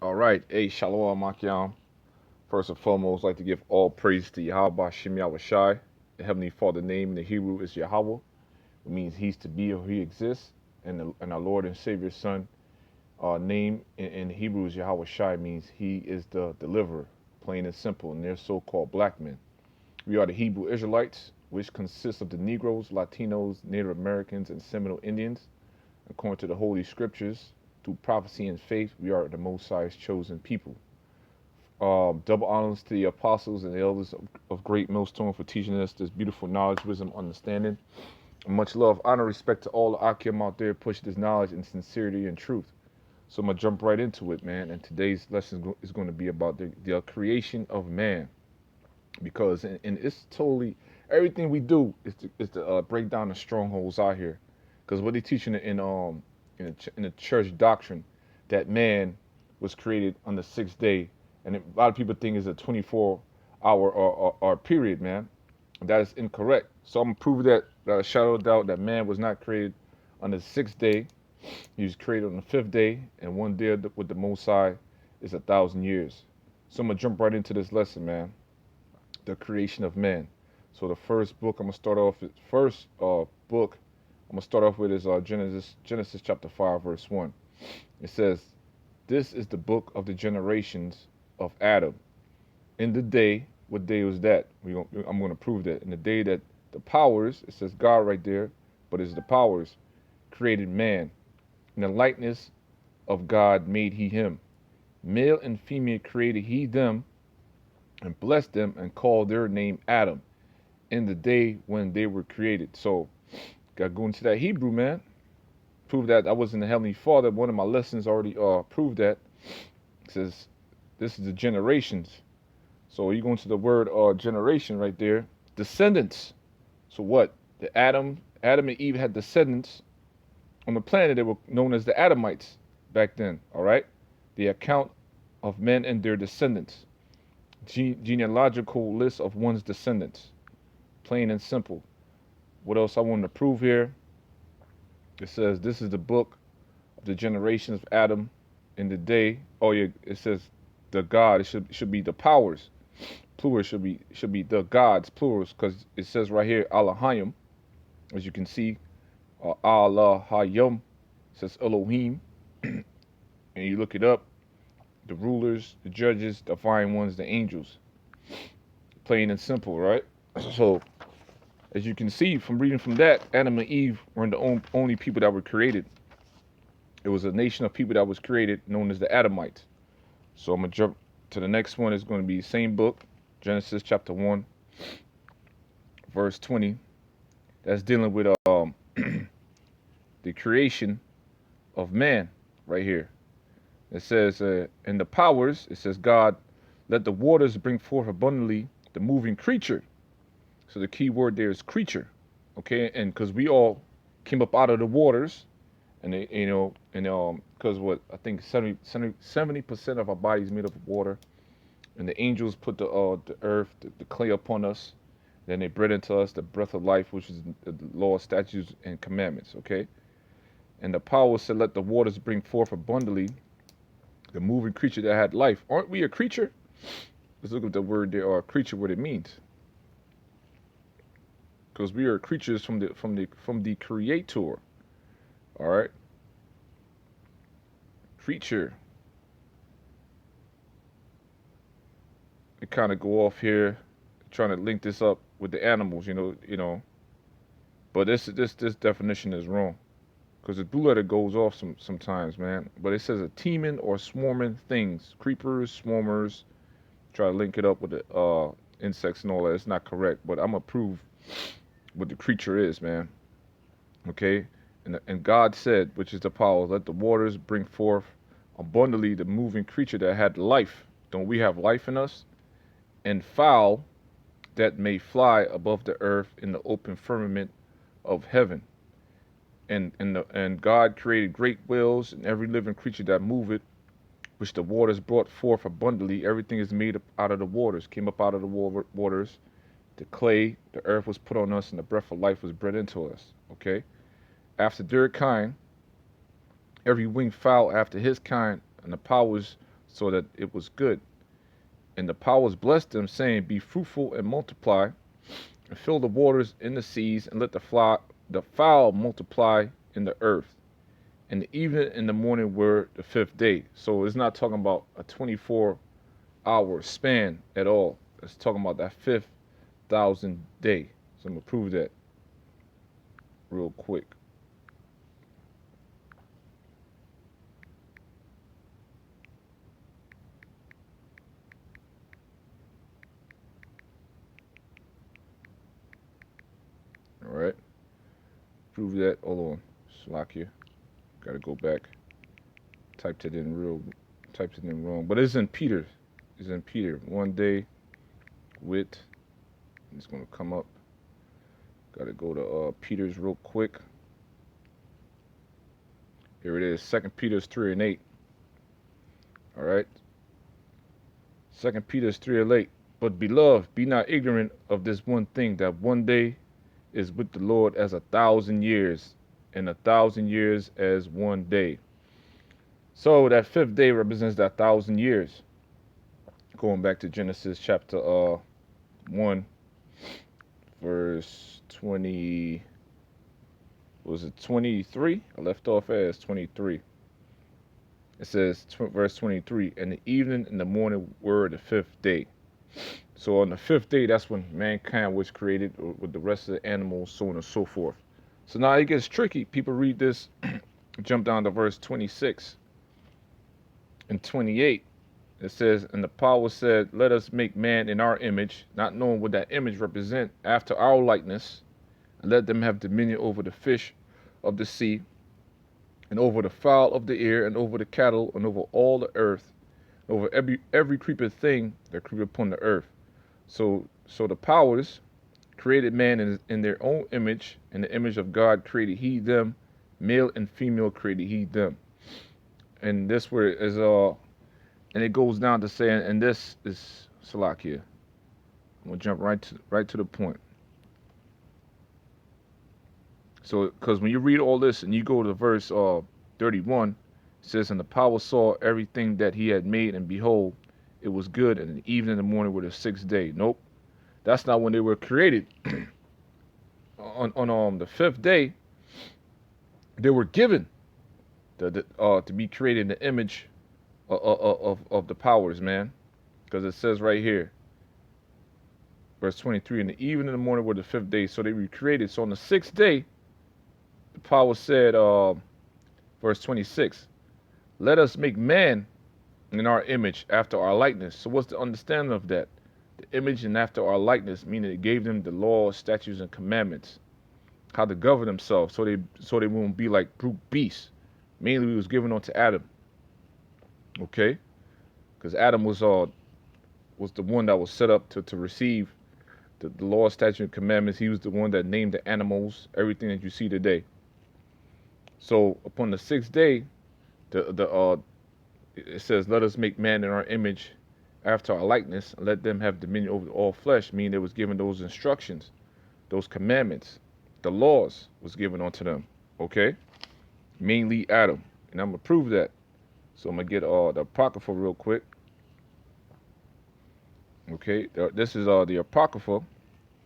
All right. Hey, Shalom, Makiam. First and foremost, I'd like to give all praise to Yahweh Shem Yahushai. The Heavenly Father name in the Hebrew is Yahweh. It means He's to be or He exists. And our Lord and Savior Son name in Hebrew is Yahweh Shai, means He is the deliverer, plain and simple, and they're so-called black men. We are the Hebrew Israelites, which consists of the Negroes, Latinos, Native Americans, and Seminole Indians. According to the Holy Scriptures, through prophecy and faith, we are the Most High's chosen people. Double honors to the apostles and the elders of Great Millstone for teaching us this beautiful knowledge, wisdom, understanding. And much love, honor, respect to all the Akim out there pushing this knowledge and sincerity and truth. So I'm going to jump right into it, man. And today's lesson is going to be about the creation of man. Because and it's totally, everything we do is to break down the strongholds out here. Because what they teach in the church doctrine, that man was created on the sixth day, and a lot of people think it's a 24-hour or period, man. That is incorrect. So I'm gonna prove that without a shadow of doubt that man was not created on the sixth day. He was created on the fifth day, and one day with the Most High is 1,000 years. So I'm gonna jump right into this lesson, man. The creation of man. So the first book I'm gonna start off with, first book I'm gonna start off with is Genesis chapter 5 verse 1. It says, "This is the book of the generations of Adam. In the day, what day was that? I'm gonna prove that. In the day that the powers, it says God right there, but it's the powers created man. In the likeness of God made He him. Male and female created He them, and blessed them, and called their name Adam. In the day when they were created." So, gotta go into that Hebrew, man. Prove that I was in the Heavenly Father. One of my lessons already proved that. It says, this is the generations. So you go into the word generation right there. Descendants. So what? Adam and Eve had descendants on the planet. They were known as the Adamites back then. All right. The account of men and their descendants. Genealogical list of one's descendants. Plain and simple. What else I wanted to prove here? It says this is the book of the generations of Adam in the day. Oh yeah, it says the God. It should be the powers. Plural should be the gods, plurals, because it says right here Allahayim, as you can see, Allahayim says Elohim, and you look it up, the rulers, the judges, the divine ones, the angels. Plain and simple, right? So as you can see from reading from that, Adam and Eve were the only people that were created. It was a nation of people that was created known as the Adamites. So I'm going to jump to the next one. It's going to be the same book, Genesis chapter 1, verse 20. That's dealing with the creation of man right here. It says, in the powers, it says, God, let the waters bring forth abundantly the moving creature. So the key word there is creature. Okay, and because we all came up out of the waters, and they, because what I think 70% of our body is made up of water, and the angels put the earth, the clay upon us, then they breathed into us the breath of life, which is the law, statutes, and commandments. Okay, and the power said, "Let the waters bring forth abundantly the moving creature that had life." Aren't we a creature? Let's look at the word there, or creature, what it means, because we are creatures from the Creator. All right, creature. It kind of go off here, trying to link this up with the animals, But this definition is wrong, because the blue letter goes off sometimes, man. But it says a teeming or swarming things, creepers, swarmers. Try to link it up with the insects and all that. It's not correct, but I'm gonna prove what the creature is, man. Okay, and God said, which is the power, let the waters bring forth abundantly the moving creature that had life. Don't we have life in us? And fowl that may fly above the earth in the open firmament of heaven. And God created great whales and every living creature that moveth, which the waters brought forth abundantly. Everything is made up out of the waters, came up out of the waters. The clay, the earth was put on us, and the breath of life was bred into us. Okay? After their kind, every winged fowl after his kind, and the powers so that it was good. And the powers blessed them, saying, Be fruitful and multiply, and fill the waters in the seas, and let the fowl multiply in the earth. And the evening and the morning were the fifth day. So it's not talking about a 24-hour span at all. It's talking about that 5,000 day. So I'm going to prove that real quick. All right. Prove that. Hold on. Slack here. Got to go back. Typed it in wrong. But it's in Peter. It's in Peter. One day with. It's going to come up. Got to go to Peter's real quick. Here it is. 2 Peter 3 and 8. All right. 2 Peter 3 and 8. But beloved, be not ignorant of this one thing, that one day is with the Lord as 1,000 years, and 1,000 years as one day. So that fifth day represents that 1,000 years. Going back to Genesis chapter 1, verse 20. Was it 23? I left off as 23. It says, verse 23, and the evening and the morning were the fifth day. So on the fifth day, that's when mankind was created with the rest of the animals, so on and so forth. So now it gets tricky. People read this, jump down to verse 26 and 28. It says, and the power said, let us make man in our image, not knowing what that image represent, after our likeness, and let them have dominion over the fish of the sea, and over the fowl of the air, and over the cattle, and over all the earth, over every creeping thing that creepeth upon the earth. So the powers created man in their own image, in the image of God created he them, male and female created he them. And this where is and it goes down to saying, and this is Salakia. I'm gonna jump right to the point. So, because when you read all this and you go to verse 31, it says, and the power saw everything that he had made, and behold, it was good, and the evening and the morning were the sixth day. Nope, that's not when they were created. on the fifth day, they were given to be created in the image of the powers, man. Because it says right here, verse 23, and the evening and the morning were the fifth day, so they were created. So on the sixth day, the power said, verse 26, let us make man in our image, after our likeness. So what's the understanding of that? The image and after our likeness, meaning it gave them the laws, statutes, and commandments, how to govern themselves, so they won't be like brute beasts. Mainly, it was given unto Adam. Okay, because Adam was the one that was set up to receive the law, statute, and commandments. He was the one that named the animals, everything that you see today. So upon the sixth day, it says, let us make man in our image, after our likeness, and let them have dominion over all flesh, meaning they was given those instructions, those commandments, the laws was given unto them. Okay, mainly Adam, and I'm gonna prove that. So I'm gonna get the Apocrypha real quick. Okay, this is the Apocrypha,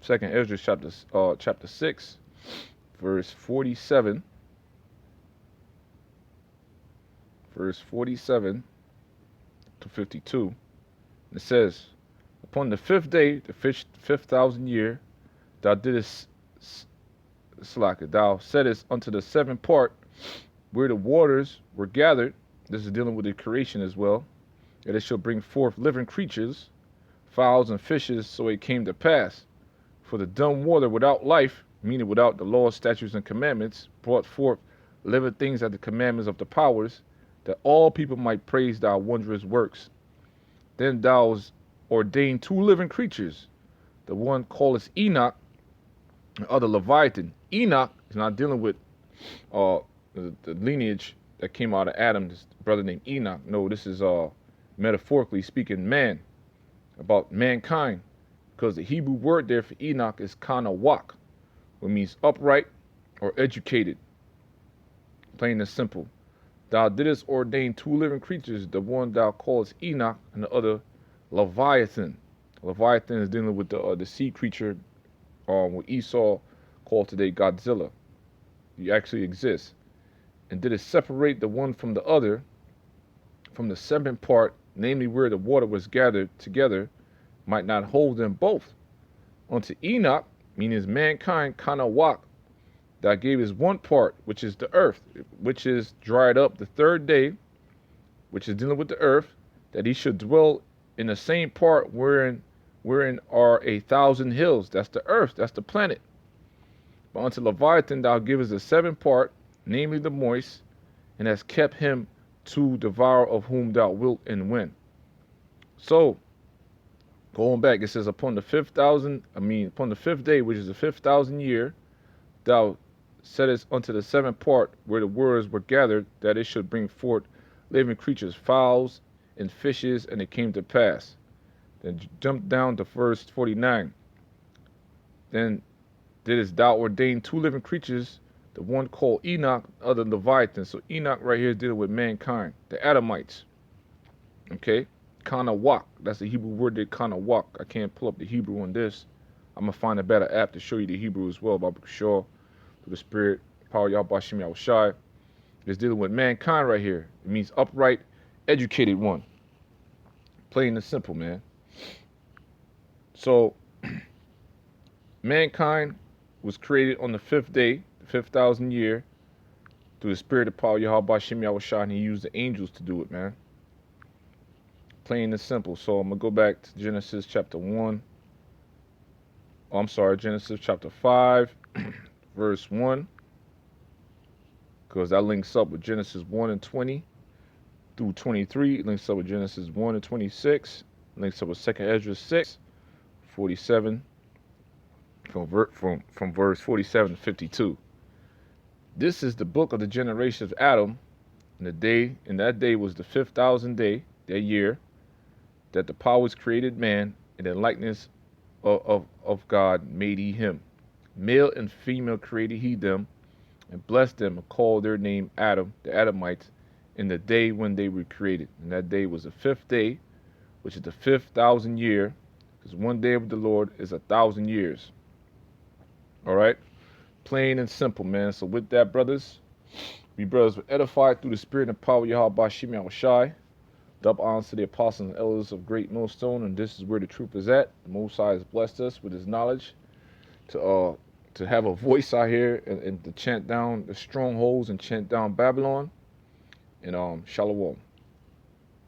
2nd Ezra chapter 6, verse 47. Verse 47 to 52. It says, upon the fifth day, the 5,000 year, thou didst thou settest unto the seventh part, where the waters were gathered. This is dealing with the creation as well. That it shall bring forth living creatures, fowls and fishes, so it came to pass. For the dumb water without life, meaning without the laws, statutes, and commandments, brought forth living things at the commandments of the powers, that all people might praise thy wondrous works. Then thou ordained two living creatures, the one called Enoch, the other Leviathan. Enoch is not dealing with the lineage that came out of Adam, this brother named Enoch. No, this is metaphorically speaking man, about mankind, because the Hebrew word there for Enoch is kanawak, which means upright or educated, plain and simple. Thou didst ordain 2 living creatures, the one thou callest Enoch, and the other Leviathan. Leviathan is dealing with the sea creature, what Esau called today Godzilla. He actually exists. And didst separate the one from the other, from the 7th part, namely where the water was gathered together, might not hold them both. Unto Enoch, meaning mankind, Kanawak, thou gave his 1 part, which is the earth, which is dried up the 3rd day, which is dealing with the earth, that he should dwell in the same part wherein are 1,000 hills. That's the earth, that's the planet. But unto Leviathan thou givest the 7th part, namely the moist, and hast kept him to devour of whom thou wilt and when. So, going back, it says, upon the 5th day, which is the 5,000 year, thou settest unto the 7th part where the waters were gathered, that it should bring forth living creatures, fowls and fishes, and it came to pass. Then jump down to verse 49. Then didst thou ordain 2 living creatures, the one called Enoch, the other Leviathan. So Enoch right here is dealing with mankind, the Adamites. Okay? Kanawak. That's the Hebrew word there, Kanawak. I can't pull up the Hebrew on this. I'm going to find a better app to show you the Hebrew as well, Baba Kishore, through the Spirit, power Yahweh Shem Yahushai. It's dealing with mankind right here. It means upright, educated one. Plain and simple, man. So, mankind was created on the 5th day, the 5,000 year, through the Spirit of power Yahweh Shem Yahushai, and he used the angels to do it, man. Plain and simple. So I'm going to go back to Genesis chapter 1. Oh, I'm sorry, Genesis chapter 5, verse 1. Because that links up with Genesis 1 and 20 through 23. It links up with Genesis 1 and 26. It links up with 2nd Ezra 6, 47. From verse 47 to 52. This is the book of the generations of Adam. And that day was the 5,000 day, that year, that the powers created man, in the likeness of God made he him. Male and female created he them, and blessed them, and called their name Adam, the Adamites, in the day when they were created. And that day was the 5th day, which is the 5,000 year, because one day of the Lord is 1,000 years. All right? Plain and simple, man. So with that, brothers, we brothers were edified through the Spirit and power of Yahweh Shem Yahushai. Double honors to the apostles and elders of Great Millstone, and this is where the truth is at. The Most High has blessed us with his knowledge to have a voice out here and to chant down the strongholds and chant down Babylon. And Shalom.